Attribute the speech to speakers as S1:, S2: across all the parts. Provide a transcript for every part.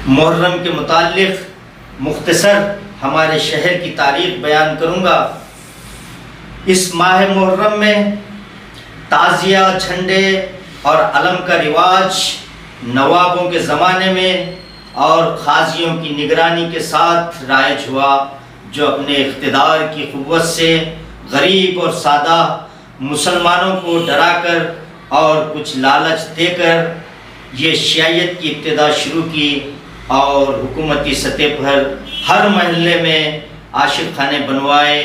S1: محرم کے متعلق مختصر ہمارے شہر کی تاریخ بیان کروں گا۔ اس ماہ محرم میں تعزیہ، جھنڈے اور علم کا رواج نوابوں کے زمانے میں اور قاضیوں کی نگرانی کے ساتھ رائج ہوا، جو اپنے اقتدار کی قوت سے غریب اور سادہ مسلمانوں کو ڈرا کر اور کچھ لالچ دے کر یہ شیعیت کی ابتدا شروع کی، اور حکومتی سطح پر ہر محلے میں عاشق خانے بنوائے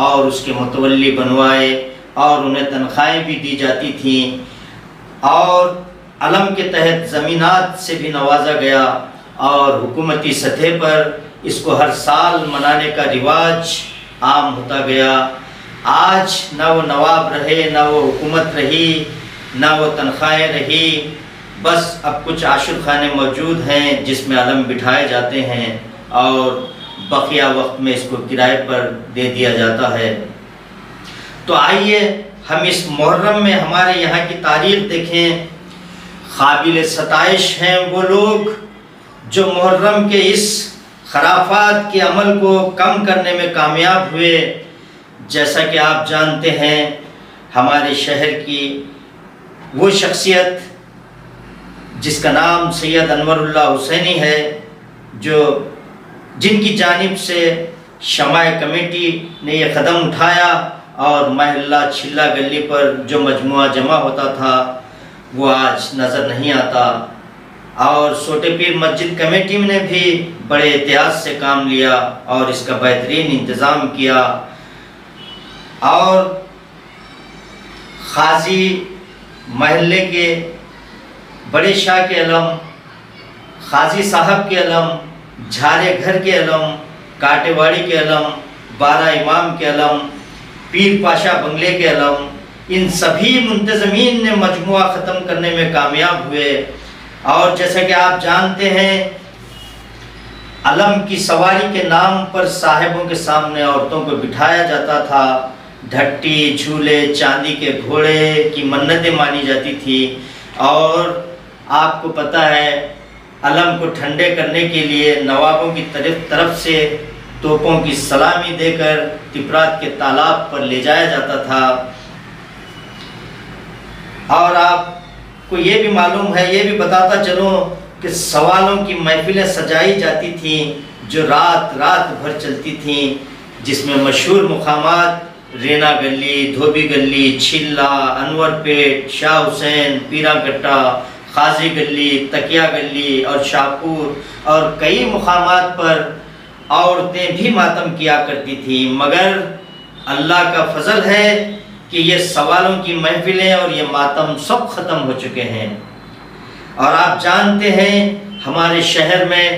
S1: اور اس کے متولی بنوائے، اور انہیں تنخواہیں بھی دی جاتی تھیں، اور علم کے تحت زمینات سے بھی نوازا گیا، اور حکومتی سطح پر اس کو ہر سال منانے کا رواج عام ہوتا گیا۔ آج نہ وہ نواب رہے، نہ وہ حکومت رہی، نہ وہ تنخواہیں رہی، بس اب کچھ عاشق خانے موجود ہیں جس میں علم بٹھائے جاتے ہیں اور بقیہ وقت میں اس کو کرائے پر دے دیا جاتا ہے۔ تو آئیے ہم اس محرم میں ہمارے یہاں کی تاریخ دیکھیں۔ قابل ستائش ہیں وہ لوگ جو محرم کے اس خرافات کے عمل کو کم کرنے میں کامیاب ہوئے۔ جیسا کہ آپ جانتے ہیں، ہمارے شہر کی وہ شخصیت جس کا نام سید انور اللہ حسینی ہے، جن کی جانب سے شمع کمیٹی نے یہ قدم اٹھایا، اور محلہ چھلا گلی پر جو مجموعہ جمع ہوتا تھا وہ آج نظر نہیں آتا، اور سوٹے پیر مسجد کمیٹی نے بھی بڑے احتیاط سے کام لیا اور اس کا بہترین انتظام کیا، اور قاضی محلے کے بڑے شاہ کے علم، قاضی صاحب کے علم، جھارے گھر کے علم، کاٹے واڑی کے علم، بارہ امام کے علم، پیر پاشا بنگلے کے علم، ان سبھی منتظمین نے مجموعہ ختم کرنے میں کامیاب ہوئے۔ اور جیسا کہ آپ جانتے ہیں، علم کی سواری کے نام پر صاحبوں کے سامنے عورتوں کو بٹھایا جاتا تھا، ڈھٹی، جھولے، چاندی کے گھوڑے کی منتیں مانی جاتی تھی، اور آپ کو پتہ ہے علم کو ٹھنڈے کرنے کے لیے نوابوں کی طرف سے توپوں کی سلامی دے کر تپرات کے تالاب پر لے جایا جاتا تھا۔ اور آپ کو یہ بھی معلوم ہے، یہ بھی بتاتا چلوں کہ سوالوں کی محفلیں سجائی جاتی تھیں جو رات بھر چلتی تھیں، جس میں مشہور مقامات رینا گلی، دھوبی گلی، چھلا، انور پیٹ، شاہ حسین، پیرا گٹا، قاضی گلی، تکیہ گلی اور شاہپور اور کئی مقامات پر عورتیں بھی ماتم کیا کرتی تھیں، مگر اللہ کا فضل ہے کہ یہ سوالوں کی محفلیں اور یہ ماتم سب ختم ہو چکے ہیں۔ اور آپ جانتے ہیں ہمارے شہر میں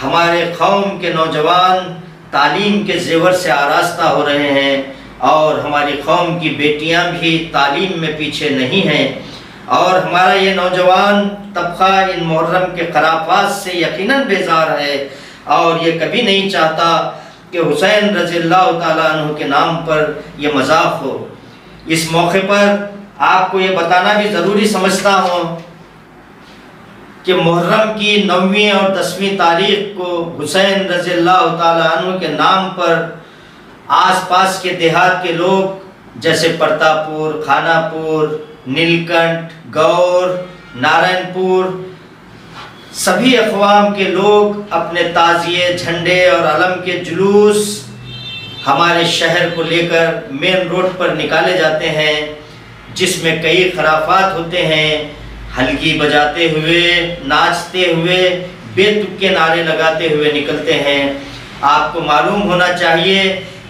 S1: ہمارے قوم کے نوجوان تعلیم کے زیور سے آراستہ ہو رہے ہیں، اور ہماری قوم کی بیٹیاں بھی تعلیم میں پیچھے نہیں ہیں، اور ہمارا یہ نوجوان طبقہ ان محرم کے خرافات سے یقیناً بیزار ہے، اور یہ کبھی نہیں چاہتا کہ حسین رضی اللہ تعالیٰ عنہ کے نام پر یہ مذاق ہو۔ اس موقع پر آپ کو یہ بتانا بھی ضروری سمجھتا ہوں کہ محرم کی 9ویں اور 10ویں تاریخ کو حسین رضی اللہ تعالیٰ عنہ کے نام پر آس پاس کے دیہات کے لوگ جیسے پرتاپور، خانہ پور، نیلکنٹھ، گور، نارائن پور، سبھی اقوام کے لوگ اپنے تعزیے، جھنڈے اور علم کے جلوس ہمارے شہر کو لے کر مین روڈ پر نکالے جاتے ہیں، جس میں کئی خرافات ہوتے ہیں، ہلکی بجاتے ہوئے، ناچتے ہوئے، بے تک کے نعرے لگاتے ہوئے نکلتے ہیں۔ آپ کو معلوم ہونا چاہیے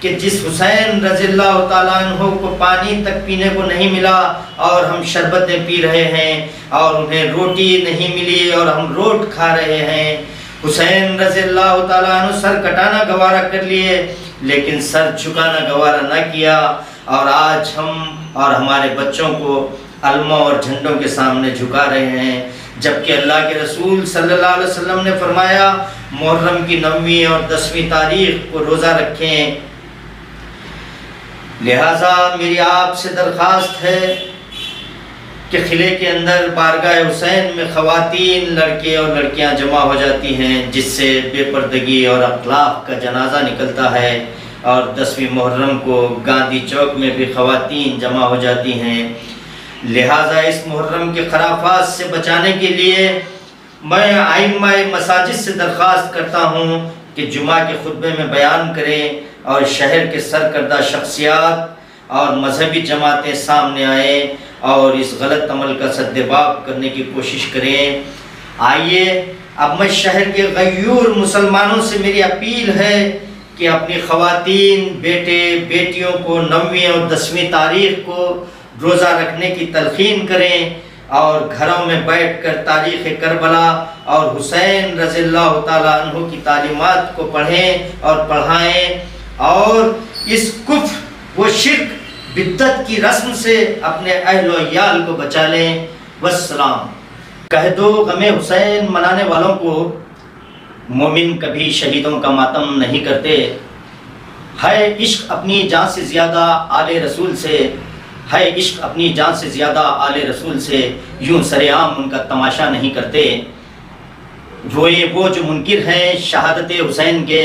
S1: کہ جس حسین رضی اللہ تعالیٰ عنہ کو پانی تک پینے کو نہیں ملا اور ہم شربتیں پی رہے ہیں، اور انہیں روٹی نہیں ملی اور ہم روٹ کھا رہے ہیں، حسین رضی اللہ تعالیٰ عنہ سر کٹانا گوارا کر لیے لیکن سر جھکانا گوارا نہ کیا، اور آج ہم اور ہمارے بچوں کو علموں اور جھنڈوں کے سامنے جھکا رہے ہیں، جبکہ اللہ کے رسول صلی اللہ علیہ وسلم نے فرمایا محرم کی 9ویں اور 10ویں تاریخ کو روزہ رکھیں۔ لہٰذا میری آپ سے درخواست ہے کہ کہ قلعے کے اندر بارگاہ حسین میں خواتین، لڑکے اور لڑکیاں جمع ہو جاتی ہیں، جس سے بے پردگی اور اخلاق کا جنازہ نکلتا ہے۔ اور 10ویں محرم کو گاندھی چوک میں بھی خواتین جمع ہو جاتی ہیں۔ لہٰذا اس محرم کے خرافات سے بچانے کے لیے میں ائمہ مساجد سے درخواست کرتا ہوں کہ جمعہ کے خطبے میں بیان کریں اور شہر کے سرکردہ شخصیات اور مذہبی جماعتیں سامنے آئیں اور اس غلط عمل کا سدباب کرنے کی کوشش کریں۔ آئیے اب میں شہر کے غیور مسلمانوں سے میری اپیل ہے کہ اپنی خواتین، بیٹے، بیٹیوں کو 9ویں اور 10ویں تاریخ کو روزہ رکھنے کی تلقین کریں اور گھروں میں بیٹھ کر تاریخ کربلا اور حسین رضی اللہ تعالیٰ عنہ کی تعلیمات کو پڑھیں اور پڑھائیں اور اس کفر و شرک بدعت کی رسم سے اپنے اہل و عیال کو بچا لیں۔ والسلام۔ کہہ دو غم حسین منانے والوں کو، مومن کبھی شہیدوں کا ماتم نہیں کرتے۔ ہے عشق اپنی جان سے زیادہ آل رسول سے، ہے عشق اپنی جان سے زیادہ آل رسول سے، یوں سرعام ان کا تماشا نہیں کرتے۔ روئیں وہ جو منکر ہیں شہادت حسین کے،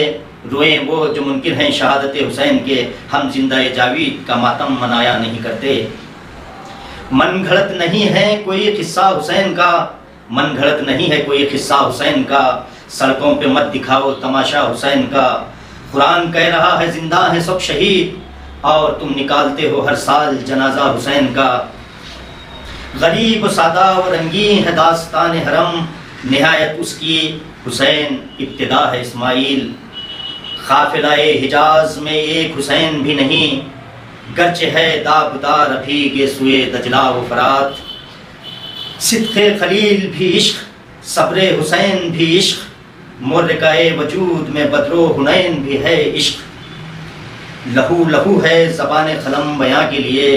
S1: روئیں وہ جو منکر ہیں شہادت حسین کے، ہم زندہ جاوید کا ماتم منایا نہیں کرتے۔ من گھڑت نہیں ہے کوئی قصہ حسین کا، من گھڑت نہیں ہے کوئی قصہ حسین کا، سڑکوں پہ مت دکھاؤ تماشا حسین کا۔ قرآن کہہ رہا ہے زندہ ہیں سب شہید اور تم نکالتے ہو ہر سال جنازہ حسین کا۔ غریب و سادہ و رنگین ہے داستان حرم، نہایت اس کی حسین ابتدا ہے اسماعیل۔ قافلہ حجاز میں ایک حسین بھی نہیں، گرچہ ہے داغدار ابھی کے سوئے دجلہ و فرات۔ صدق خلیل بھی عشق، صبر حسین بھی عشق، مرقۂ وجود میں بدر و حنین بھی ہے عشق۔ لہو لہو ہے زبان قلم بیاں کے لیے،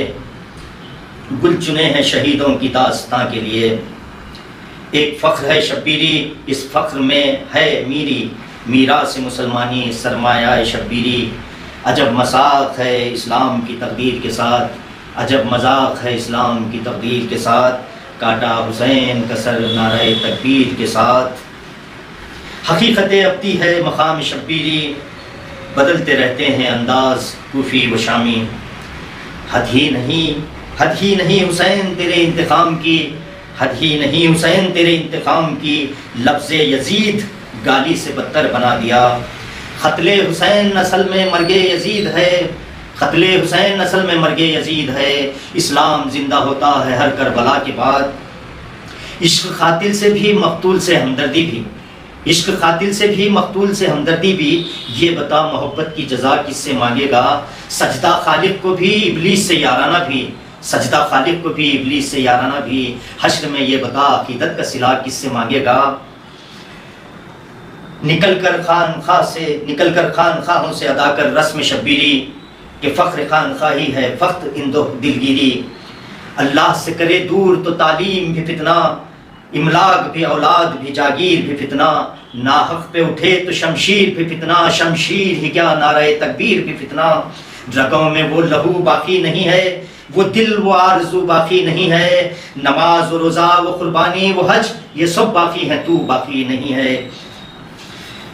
S1: گل چنے ہیں شہیدوں کی داستاں کے لیے۔ ایک فخر ہے شبیری، اس فخر میں ہے میری، میراث مسلمانی سرمایہ شبیری۔ عجب مذاق ہے اسلام کی تقدیر کے ساتھ، عجب مذاق ہے اسلام کی تقدیر کے ساتھ، کاٹا حسین کا سر نعرہ تکبیر کے ساتھ۔ حقیقت ابدی ہے مقام شبیری، بدلتے رہتے ہیں انداز کوفی و شامی۔ حد ہی نہیں حسین تیرے انتقام کی، حد ہی نہیں حسین تیرے انتقام کی، لفظ یزید گالی سے بدتر بنا دیا۔ قتل حسین اصل میں مرگ یزید ہے، قتل حسین اصل میں مرگ یزید ہے، اسلام زندہ ہوتا ہے ہر کربلا کے بعد۔ عشق قاتل سے بھی مقتول سے ہمدردی بھی، عشق قاتل سے بھی مقتول سے ہمدردی بھی، یہ بتا محبت کی جزا کس سے مانگے گا؟ سجدہ خالق کو بھی ابلیس سے یارانہ بھی، سجدہ خالق کو بھی ابلیس سے یارانہ بھی، حشر میں یہ بتا عقیدت کا صلہ کس سے مانگے گا؟ نکل کر خانخواہوں سے ادا کر رسم شبیری، کہ فخر خانخواہی ہے فخر اندو دلگیری۔ اللہ سے کرے دور تو تعلیم بھی فتنہ، املاک بھی اولاد بھی جاگیر بھی فتنہ، ناحق پہ اٹھے تو شمشیر بھی فتنہ، شمشیر ہی کیا نعرہ تکبیر بھی فتنہ۔ رگوں میں وہ لہو باقی نہیں ہے، وہ دل و آرزو باقی نہیں ہے، نماز و روزہ و قربانی و حج یہ سب باقی ہیں، تو باقی نہیں ہے۔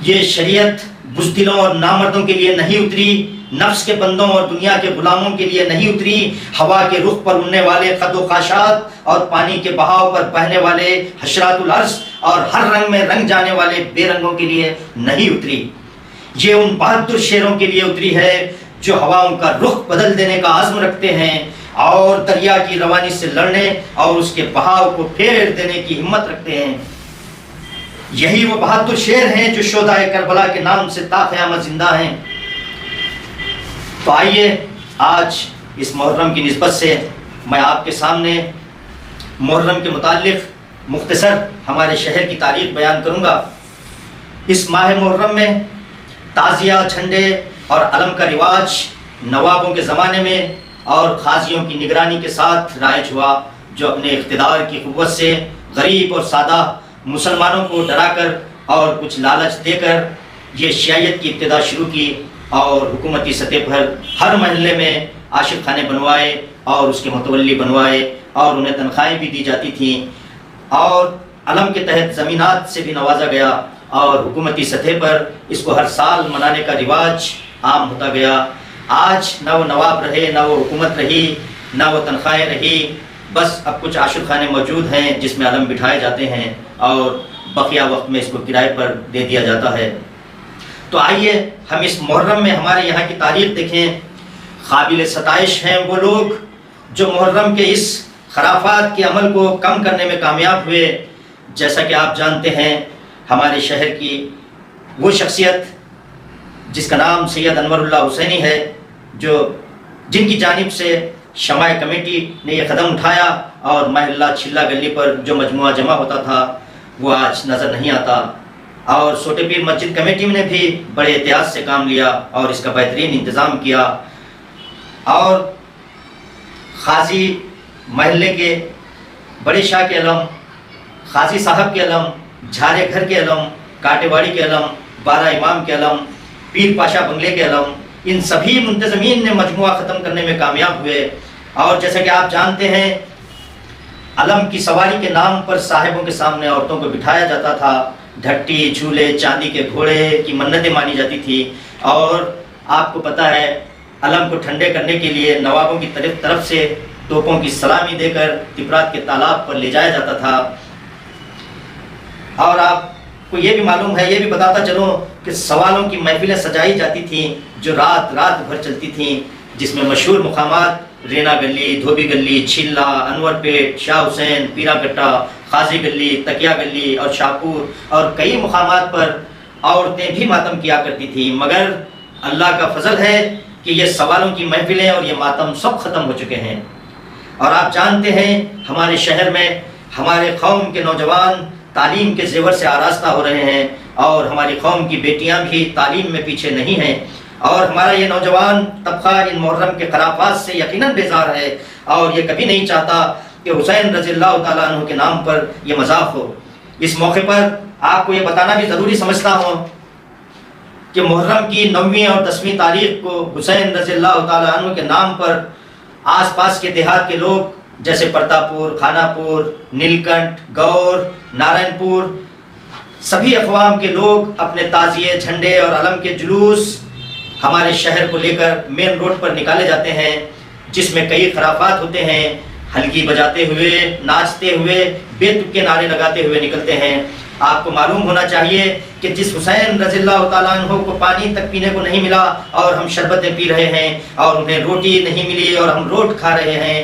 S1: یہ شریعت بزدلوں اور نامردوں کے لیے نہیں اتری، نفس کے بندوں اور دنیا کے غلاموں کے لیے نہیں اتری، ہوا کے رخ پر اڑنے والے قد و خاشات اور پانی کے بہاؤ پر بہنے والے حشرات الارض اور ہر رنگ میں رنگ جانے والے بے رنگوں کے لیے نہیں اتری۔ یہ ان بہادر شیروں کے لیے اتری ہے جو ہواؤں کا رخ بدل دینے کا عزم رکھتے ہیں اور دریا کی روانی سے لڑنے اور اس کے بہاؤ کو پھیر دینے کی ہمت رکھتے ہیں۔ یہی وہ بہادر شیر ہیں جو شہدائے کربلا کے نام سے تا قیامت زندہ ہیں۔ تو آئیے آج اس محرم کی نسبت سے میں آپ کے سامنے محرم کے متعلق مختصر ہمارے شہر کی تاریخ بیان کروں گا۔ اس ماہ محرم میں تعزیہ، جھنڈے اور علم کا رواج نوابوں کے زمانے میں اور قاضیوں کی نگرانی کے ساتھ رائج ہوا، جو اپنے اقتدار کی قوت سے غریب اور سادہ مسلمانوں کو ڈرا کر اور کچھ لالچ دے کر یہ شیعیت کی ابتدا شروع کی اور حکومتی سطح پر ہر محلے میں عاشق خانے بنوائے اور اس کے متولی بنوائے اور انہیں تنخواہیں بھی دی جاتی تھیں، اور علم کے تحت زمینات سے بھی نوازا گیا، اور حکومتی سطح پر اس کو ہر سال منانے کا رواج عام ہوتا گیا۔ آج نہ وہ نواب رہے، نہ وہ حکومت رہی، نہ وہ تنخواہیں رہی، بس اب کچھ عاشق خانے موجود ہیں جس میں علم بٹھائے جاتے ہیں اور بقیہ وقت میں اس کو کرائے پر دے دیا جاتا ہے۔ تو آئیے ہم اس محرم میں ہمارے یہاں کی تاریخ دیکھیں۔ قابل ستائش ہیں وہ لوگ جو محرم کے اس خرافات کے عمل کو کم کرنے میں کامیاب ہوئے۔ جیسا کہ آپ جانتے ہیں، ہمارے شہر کی وہ شخصیت جس کا نام سید انور اللہ حسینی ہے، جن کی جانب سے شمع کمیٹی نے یہ قدم اٹھایا، اور محلہ چھلا گلی پر جو مجموعہ جمع ہوتا تھا وہ آج نظر نہیں آتا، اور سوٹے پیر مسجد کمیٹی نے بھی بڑے احتیاط سے کام لیا اور اس کا بہترین انتظام کیا، اور قاضی محلے کے بڑے شاہ کے علم، قاضی صاحب کے علم، جھارے گھر کے علم، کاٹے واڑی کے علم، بارہ امام کے علم، پیر پاشا بنگلے کے علم، ان سبھی منتظمین نے مجموعہ ختم کرنے میں کامیاب ہوئے۔ اور جیسا کہ آپ جانتے ہیں، علم کی سواری کے نام پر صاحبوں کے سامنے عورتوں کو بٹھایا جاتا تھا، ڈھٹی، جھولے، چاندی کے گھوڑے کی منتیں مانی جاتی تھی، اور آپ کو پتہ ہے علم کو ٹھنڈے کرنے کے لیے نوابوں کی طرف سے توپوں کی سلامی دے کر تپرات کے تالاب پر لے جایا جاتا تھا۔ اور آپ کو یہ بھی معلوم ہے، یہ بھی بتاتا چلوں کہ سوالوں کی محفلیں سجائی جاتی تھیں جو رات بھر چلتی تھیں، جس میں مشہور مقامات رینا گلی، دھوبی گلی، چھلا، انور پیٹ، شاہ حسین، پیرا گٹا، قاضی گلی، تکیا گلی اور شاہپور اور کئی مقامات پر عورتیں بھی ماتم کیا کرتی تھیں، مگر اللہ کا فضل ہے کہ یہ سوالوں کی محفلیں اور یہ ماتم سب ختم ہو چکے ہیں۔ اور آپ جانتے ہیں ہمارے شہر میں ہمارے قوم کے نوجوان تعلیم کے زیور سے آراستہ ہو رہے ہیں، اور ہماری قوم کی بیٹیاں بھی تعلیم میں پیچھے نہیں ہیں، اور ہمارا یہ نوجوان طبقہ ان محرم کے خرافات سے یقیناً بیزار ہے، اور یہ کبھی نہیں چاہتا کہ حسین رضی اللہ تعالیٰ عنہ کے نام پر یہ مذاق ہو۔ اس موقع پر آپ کو یہ بتانا بھی ضروری سمجھتا ہوں کہ محرم کی 9ویں اور 10ویں تاریخ کو حسین رضی اللہ تعالیٰ عنہ کے نام پر آس پاس کے دیہات کے لوگ جیسے پرتاپور، خانہ پور، نیلکنٹھ، گور، نارائن پور، سبھی اقوام کے لوگ اپنے تعزیے، جھنڈے اور علم کے جلوس ہمارے شہر کو لے کر مین روڈ پر نکالے جاتے ہیں، جس میں کئی خرافات ہوتے ہیں، ہلکی بجاتے ہوئے، ناچتے ہوئے، بے تک کے نعرے لگاتے ہوئے نکلتے ہیں۔ آپ کو معلوم ہونا چاہیے کہ جس حسین رضی اللہ تعالیٰ عنہ کو پانی تک پینے کو نہیں ملا اور ہم شربتیں پی رہے ہیں، اور انہیں روٹی نہیں ملی اور ہم روٹ کھا رہے ہیں،